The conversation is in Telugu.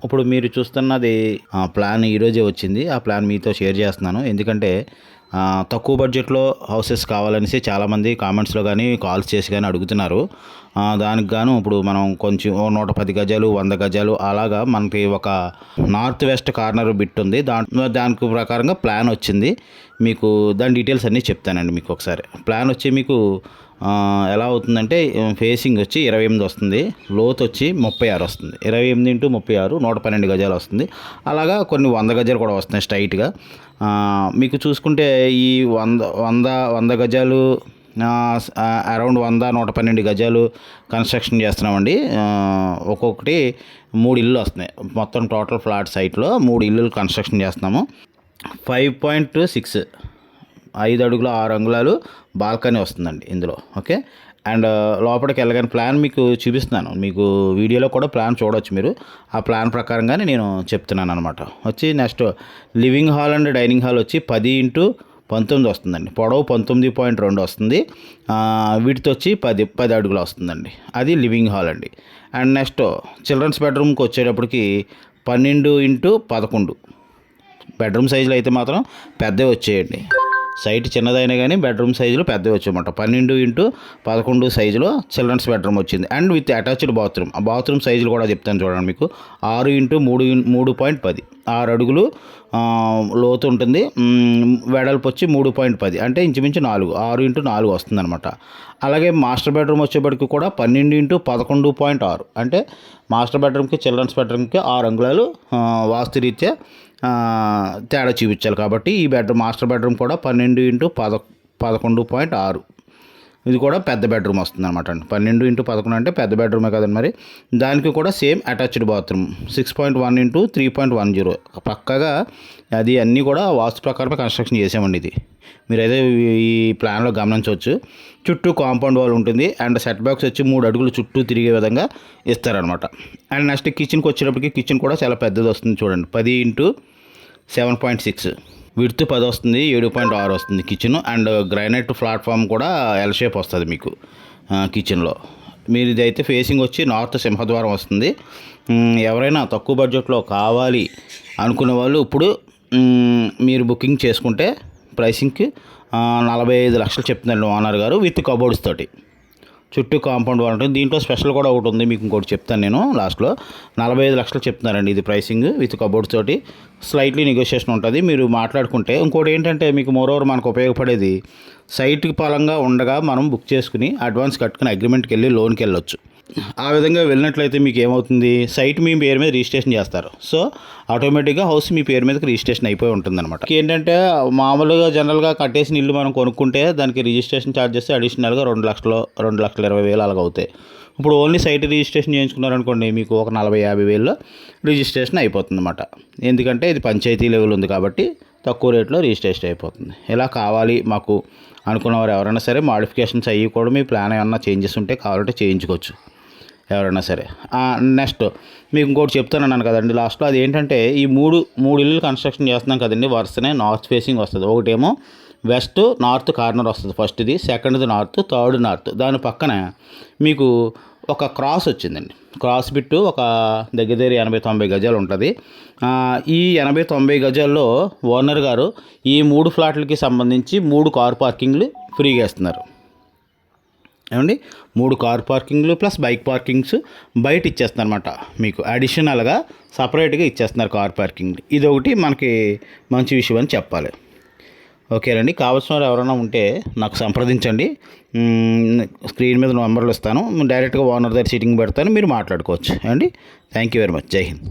ఇప్పుడు మీరు చూస్తున్నది ప్లాన్ ఈరోజే వచ్చింది. ఆ ప్లాన్ మీతో షేర్ చేస్తున్నాను. ఎందుకంటే తక్కువ బడ్జెట్లో హౌసెస్ కావాలనేసి చాలామంది కామెంట్స్లో కానీ కాల్స్ చేసి కానీ అడుగుతున్నారు. దానికి గాను ఇప్పుడు మనం కొంచెం 110 గజాలు 100 గజాలు అలాగా మనకి ఒక నార్త్ వెస్ట్ కార్నర్ బిట్ ఉంది. దానికి ప్రకారంగా ప్లాన్ వచ్చింది. మీకు దాని డీటెయిల్స్ అన్నీ చెప్తానండి. మీకు ఒకసారి ప్లాన్ వచ్చి మీకు ఎలా అవుతుందంటే ఫేసింగ్ వచ్చి 28 వస్తుంది, లోతు వచ్చి 36 వస్తుంది. 28 ఇంటూ 36 112 గజాలు వస్తుంది. అలాగా కొన్ని 100 గజాలు కూడా వస్తున్నాయి స్ట్రైట్గా. మీకు చూసుకుంటే ఈ 100 గజాలు అరౌండ్ 112 గజాలు కన్స్ట్రక్షన్ చేస్తున్నామండి. ఒక్కొక్కటి 3 ఇల్లు వస్తున్నాయి. మొత్తం టోటల్ ఫ్లాట్ సైట్లో 3 ఇల్లులు కన్స్ట్రక్షన్ చేస్తున్నాము. 5.6 5 అడుగుల 6 అంగుళాలు బాల్కనీ వస్తుందండి ఇందులో. ఓకే, అండ్ లోపలికి వెళ్ళగానే ప్లాన్ మీకు చూపిస్తున్నాను. మీకు వీడియోలో కూడా ప్లాన్ చూడవచ్చు మీరు. ఆ ప్లాన్ ప్రకారంగానే నేను చెప్తున్నాను అనమాట. వచ్చి next living hall and dining hall వచ్చి 10x19 వస్తుందండి. పొడవు 19.2 వస్తుంది. వీటితో వచ్చి 10 అడుగులు వస్తుందండి. అది లివింగ్ హాల్ అండి. అండ్ నెక్స్ట్ చిల్డ్రన్స్ బెడ్రూమ్కి వచ్చేటప్పటికి 12x11 బెడ్రూమ్ సైజులో అయితే మాత్రం పెద్దవి వచ్చేయండి. సైట్ చిన్నదైనా కానీ బెడ్రూమ్ సైజులో పెద్దవి వచ్చాయన్నమాట. 12x11 సైజులో చిల్డ్రన్స్ బెడ్రూమ్ వచ్చింది. And with attached bathroom. ఆ బాత్రూమ్ సైజులు కూడా చెప్తాను చూడండి. మీకు 6x3.10 6 అడుగులు లోతు ఉంటుంది. వెడల్పు వచ్చి 3.10 అంటే ఇంచుమించు 6x4 వస్తుంది అనమాట. అలాగే మాస్టర్ బెడ్రూమ్ వచ్చేప్పటికి కూడా 12x11.6 అంటే మాస్టర్ బెడ్రూమ్కి చిల్డ్రన్స్ బెడ్రూమ్కి 6 అంగుళాలు వాస్తురీత్యా తేడా చూపించాలి. కాబట్టి ఈ మాస్టర్ బెడ్రూమ్ కూడా 12x11.6 ఇది కూడా పెద్ద బెడ్రూమ్ వస్తుంది అనమాట. 12x11 అంటే పెద్ద బెడ్రూమే కదండి. మరి దానికి కూడా సేమ్ అటాచ్డ్ బాత్రూమ్ 6.1x3.10 పక్కగా అది అన్నీ కూడా వాస్తు ప్రకారమే కన్స్ట్రక్షన్ చేసామండి. ఇది మీరైతే ఈ ప్లాన్లో గమనించవచ్చు. చుట్టూ కాంపౌండ్ వాల్ ఉంటుంది. అండ్ సెట్ బ్యాక్స్ వచ్చి 3 అడుగులు చుట్టూ తిరిగే విధంగా ఇస్తారనమాట. అండ్ నెక్స్ట్ కిచెన్కి వచ్చేటప్పటికి కిచెన్ కూడా చాలా పెద్దది వస్తుంది చూడండి. 10x7.6 విడ్త్ 10 వస్తుంది. 7.6 వస్తుంది కిచెన్. అండ్ గ్రానైట్ ప్లాట్ఫామ్ కూడా ఎల్ షేప్ వస్తుంది మీకు కిచెన్లో. మీరు ఇదైతే ఫేసింగ్ వచ్చి నార్త్ సింహద్వారం వస్తుంది. ఎవరైనా తక్కువ బడ్జెట్లో కావాలి అనుకునే వాళ్ళు ఇప్పుడు మీరు బుకింగ్ చేసుకుంటే ప్రైసింగ్కి 45 లక్షలు చెప్తున్నాడు ఓనర్ గారు విత్ కబోర్డ్స్ తోటి. చుట్టూ కాంపౌండ్ వాల్ ఉంటుంది. దీంట్లో స్పెషల్ కూడా ఒకటి ఉంది, మీకు ఇంకోటి చెప్తాను నేను లాస్ట్లో. 45 లక్షలు చెప్తున్నారండి ఇది ప్రైసింగ్ విత్ కబోర్డ్స్ తోటి. స్లైట్లీ నెగోషియేషన్ ఉంటుంది మీరు మాట్లాడుకుంటే. ఇంకోటి ఏంటంటే మీకు మోరోవర్ మనకు ఉపయోగపడేది సైట్కి పరంగా ఉండగా మనం బుక్ చేసుకుని అడ్వాన్స్ కట్టుకుని అగ్రిమెంట్కి వెళ్ళి లోన్కి వెళ్ళొచ్చు. ఆ విధంగా వెళ్ళినట్లయితే మీకు ఏమవుతుంది, సైట్ మీ పేరు మీద రిజిస్ట్రేషన్ చేస్తారు. సో ఆటోమేటిక్గా హౌస్ మీ పేరు మీదకి రిజిస్ట్రేషన్ అయిపోయి ఉంటుందన్నమాట. ఏంటంటే మామూలుగా జనరల్గా కట్టేసిన ఇల్లు మనం కొనుక్కుంటే దానికి రిజిస్ట్రేషన్ ఛార్జెస్ అడిషనల్గా 2,20,000 అలాగ అవుతాయి. ఇప్పుడు ఓన్లీ సైట్ రిజిస్ట్రేషన్ చేయించుకున్నారనుకోండి మీకు ఒక 40,000-50,000 రిజిస్ట్రేషన్ అయిపోతుంది అన్నమాట. ఎందుకంటే ఇది పంచాయతీ లెవెల్ ఉంది కాబట్టి తక్కువ రేట్లో రిజిస్ట్రేషన్ అయిపోతుంది. ఇలా కావాలి మాకు అనుకున్నవారు ఎవరైనా సరే మాడిఫికేషన్స్ అయ్యి కూడా మీ ప్లాన్ ఏమన్నా చేంజెస్ ఉంటే కావాలంటే చేయించుకోవచ్చు ఎవరైనా సరే. నెక్స్ట్ మీకు ఇంకోటి చెప్తానన్నాను కదండి లాస్ట్లో. అది ఏంటంటే ఈ మూడు ఇల్లు కన్స్ట్రక్షన్ చేస్తున్నాం కదండి, వరుసనే నార్త్ ఫేసింగ్ వస్తుంది. ఒకటేమో వెస్ట్ నార్త్ కార్నర్ వస్తుంది ఫస్ట్ది, సెకండ్ది నార్త్, థర్డ్ నార్త్. దాని పక్కన మీకు ఒక క్రాస్ వచ్చిందండి. క్రాస్ బిట్టు ఒక దగ్గర 80-90 గజాలు ఉంటుంది. ఈ 80-90 గజాల్లో ఓనర్ గారు ఈ 3 ఫ్లాట్లకి సంబంధించి 3 కార్ పార్కింగ్లు ఫ్రీగా ఇస్తున్నారు. ఏమండి 3 కార్ పార్కింగ్లు ప్లస్ బైక్ పార్కింగ్స్ బయట ఇచ్చేస్తున్నారు అనమాట. మీకు అడిషనల్గా సపరేట్గా ఇచ్చేస్తున్నారు కార్ పార్కింగ్. ఇది ఒకటి మనకి మంచి విషయం అని చెప్పాలి. ఓకేనండి, కావాల్సిన వారు ఎవరైనా ఉంటే నాకు సంప్రదించండి. స్క్రీన్ మీద నెంబర్లు ఇస్తాను. డైరెక్ట్గా ఓనర్ దగ్గర సీటింగ్ పెడతాను, మీరు మాట్లాడుకోవచ్చు అండి. Thank you very much. జై హింద్.